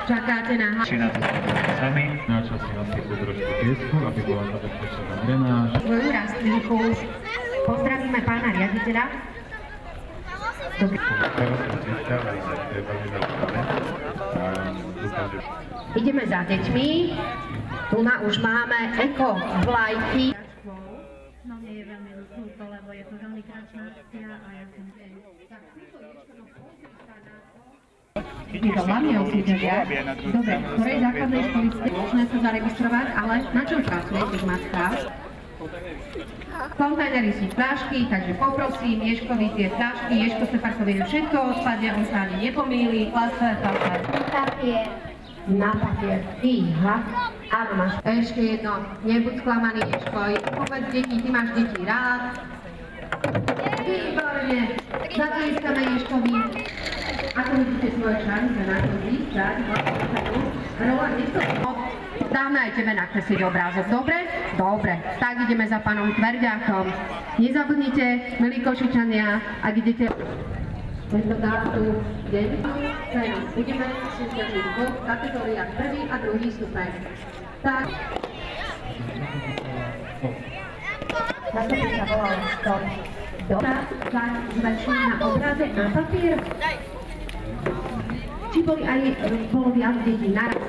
čakáte na Či na to sami, na čo si nasypú trošku piesku, aby bola zabezpečená drenáž. Svoju rastlinku. Pozdravíme pána riaditeľa. Ideme za deťmi. Tu už máme eko vlajky. No nie je veľmi ľúto, lebo je to veľmi krásna akcia a ja som... Títo hlavne osídľovia. Dobre, v ktorej základnej školy ste možné sa zaregistrovať, ale na čom pracujete z Macka? Kontajnery sú fľašky, takže poprosím, Ježkovi tie fľašky, Ježko Stefarkovi všetko odpadne, on sa ani nepomýli, papier. Na papier. Fíha. Áno, máš ešte jedno, nebuď sklamaný, Ježko, povedz deti, ty máš deti rád. Výborne, zatlískame Ježkovi. Ako vidíte svoje šance na to získať, Roland, nech to dáme aj tebe nakresliť obrázok, dobre? Dobre, tak ideme za pánom Tverďákom. Nezabudnite, milí Košičania, ak idete tento dátum deň, budeme súťažiť v dvoch kategóriách, prvý a druhý stupeň. Tak. Na to by sa volalo stop. Dobrá, tak zväčšujú na obraze na papier. Či bolo viac detí naraz?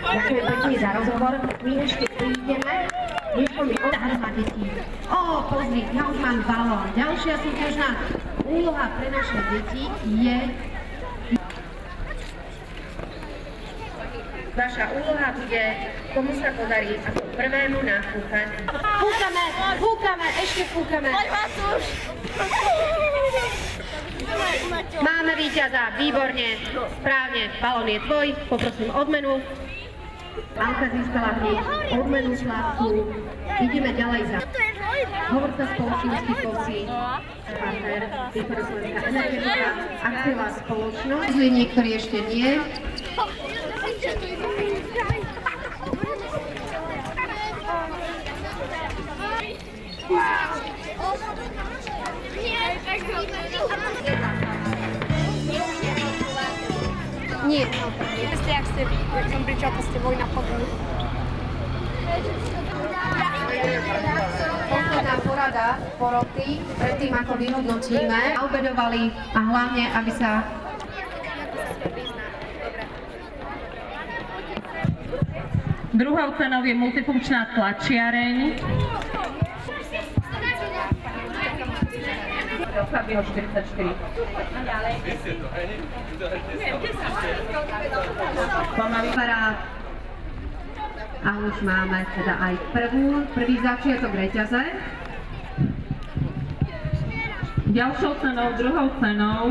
Ďakujem pekne za rozhovor. My ešte prídeme, Ježko mi odhadza detí. Ó, pozri, ja už mám balón. Ďalšia súťažná úloha pre naše deti je... Vaša úloha bude, komu sa podarí ako prvému nafúkať. Fúkame, ešte fúkame. Máme víťaza, výborne, správne, balón je tvoj, poprosím odmenu. Alka získala hneď odmenu sladkú. Ideme ďalej za. Hovorca spoločnosti KOSI, partner, Východoslovenská energetika, akciová spoločnosť. Niektorí ešte nie. Nie. Jak som pričala, ste vojna podľa. Posledná porada poroty, predtým ako vyhodnotíme, obedovali a hlavne, aby sa... Druhou cenou je multifunkčná tlačiareň. Fabio 44. Pomaly parát. A už máme teda aj prvý začiatok reťaze. Ďalšou cenou, druhou cenou